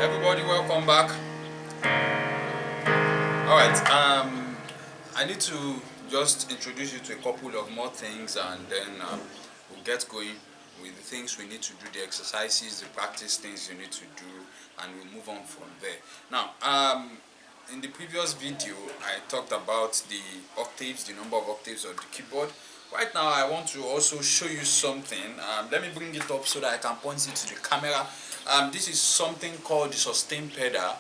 Everybody, welcome back. All right. I need to just introduce you to a couple of more things, and then we'll get going with the things we need to do, the exercises, the practice things you need to do, and we'll move on from there. Now, in the previous video, I talked about the octaves, the number of octaves of the keyboard. Right now, I want to also show you something. Let me bring it up so that I can point it to the camera. This is something called the sustain pedal.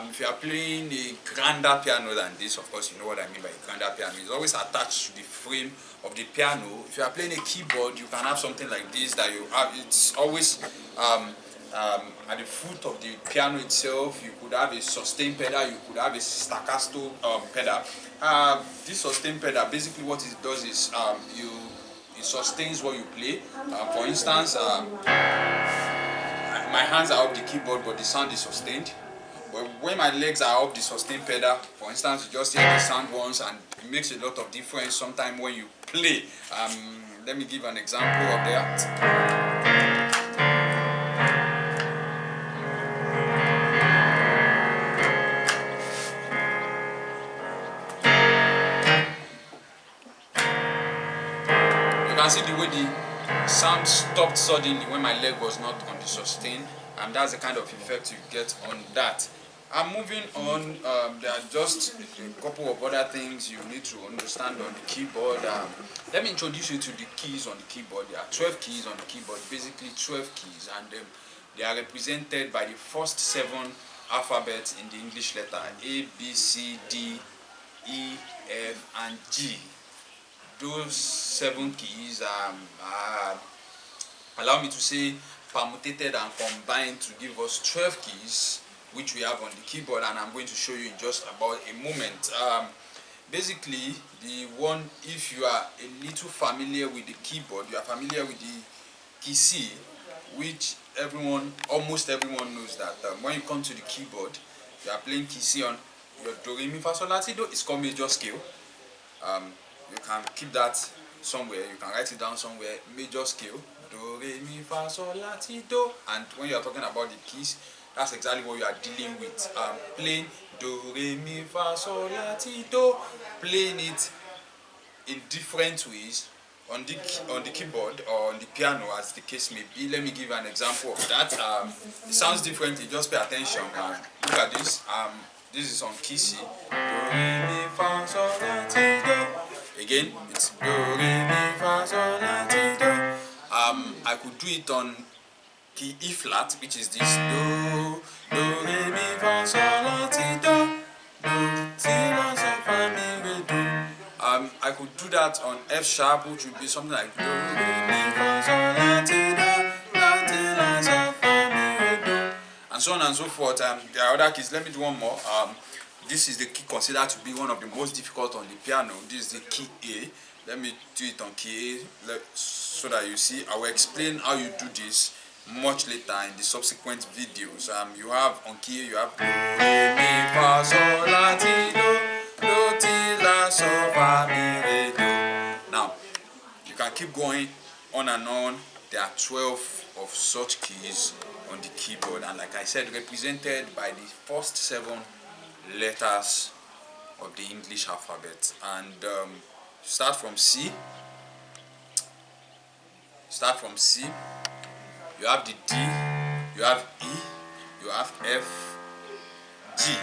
If you are playing a grander piano than this, of course you know what I mean by a grander piano. It's always attached to the frame of the piano. If you are playing a keyboard, you can have something like this that you have. It's always at the foot of the piano itself. You could have a sustain pedal, you could have a staccato pedal. This sustain pedal, basically what it does is it sustains what you play. For instance, my hands are off the keyboard but the sound is sustained. But when my legs are off the sustain pedal, for instance, you just hear the sound once and it makes a lot of difference sometimes when you play. Let me give an example of that. You can see the way the sound stopped suddenly when my leg was not on the sustain, and that's the kind of effect you get on that. I'm moving on. There are just a couple of other things you need to understand on the keyboard. Let me introduce you to the keys on the keyboard. There are 12 keys on the keyboard, basically 12 keys, and they are represented by the first 7 alphabets in the English letter: A, B, C, D, E, F, and G. Those 7 keys allow me to say permutated and combined to give us 12 keys which we have on the keyboard, and I'm going to show you in just about a moment. Basically, the one, if you are a little familiar with the keyboard, you are familiar with the key C, which almost everyone knows that when you come to the keyboard, you are playing key C on your do, re, mi, fa, sol, la, ti, do. It's called major scale. You can keep that somewhere, you can write it down somewhere. Major scale, do, re, mi, fa, sol, la, ti, do. And when you are talking about the keys, that's exactly what you are dealing with. Playing do, re, mi, fa, sol, la, ti, do. Playing it in different ways on the keyboard or on the piano, as the case may be. Let me give an example of that. It sounds differently, just pay attention. Look at this. This is on key C. Do, re, mi, fa, sol, la, ti, do. Again, it's do, re, mi, fa, sol, la, ti, do. I could do it on key E flat, which is this: do, re, mi, fa, sol, la, ti, do, si, la, sol, fa, mi, re, do. I could do that on F sharp, which would be something like do, re, mi, fa, sol, la, ti, do, la, ti, la, sol, fa, mi, re, do, and so on and so forth. There are other keys. Let me do one more. This is the key considered to be one of the most difficult on the piano. This is the key A. Let me do it on key A so that you see. I will explain how you do this much later in the subsequent videos. You have on key A, you have do, re, mi, fa, sol, la, ti, do, ti, la, sol, fa, mi, re, do. Now, you can keep going on and on. There are 12 of such keys on the keyboard, and like I said, represented by the first 7 letters of the English alphabet. And start from C. You have the D, you have E, you have F, G,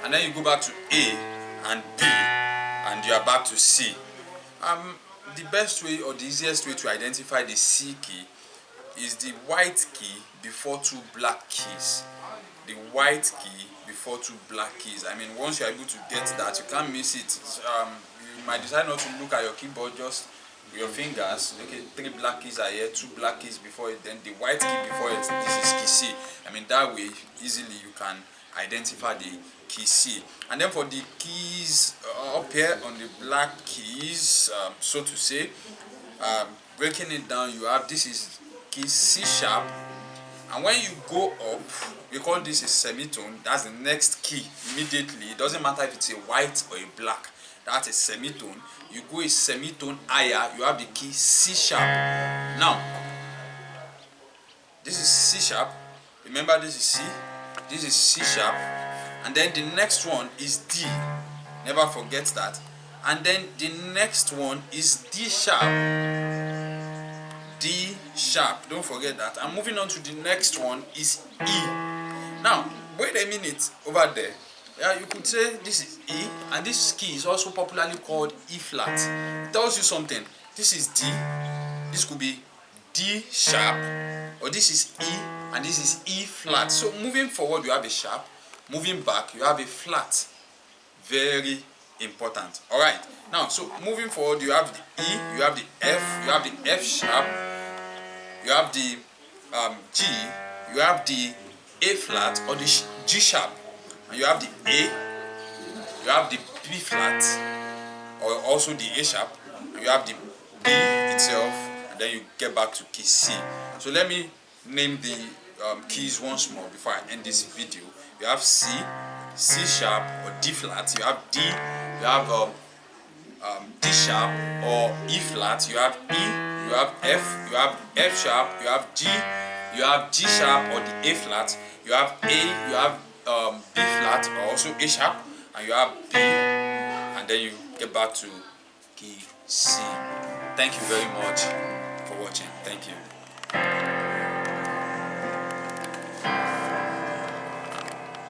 and then you go back to A and B, and you are back to C. The best way or the easiest way to identify the C key is the white key before 2 black keys. The white key before 2 black keys. I mean, once you are able to get that, you can't miss it. You might decide not to look at your keyboard just with your fingers. Okay, 3 black keys are here, 2 black keys before it, then the white key before it. This is key C. I mean, that way easily you can identify the key C. And then for the keys up here on the black keys, so to say, breaking it down, you have, this is key C sharp, and when you go up, we call this a semitone. That's the next key immediately. It doesn't matter if it's a white or a black, that's a semitone. You go a semitone higher, you have the key C sharp. Now, this is C sharp. Remember, this is C, this is C sharp, and then the next one is D. Never forget that. And then the next one is D sharp. D sharp, don't forget that. And moving on to the next one is E. Now, wait a minute over there. Yeah, you could say this is E, and this key is also popularly called E flat. It tells you something. This is D, this could be D sharp, or this is E, and this is E flat. So moving forward, you have a sharp. Moving back, you have a flat. Very important. All right. Now, so moving forward, you have the E, you have the F, you have the F sharp, you have the G, you have the A flat or the G sharp, and you have the A, you have the B flat, or also the A sharp, and you have the B itself, and then you get back to key C. So let me name the keys once more before I end this video. You have C, C sharp or D flat, you have D, you have D sharp or E flat, you have E, you have F, you have F sharp, you have G, you have G sharp or the A flat, you have A, you have B flat or also A sharp, and you have B, and then you get back to key C. Thank you very much for watching. Thank you.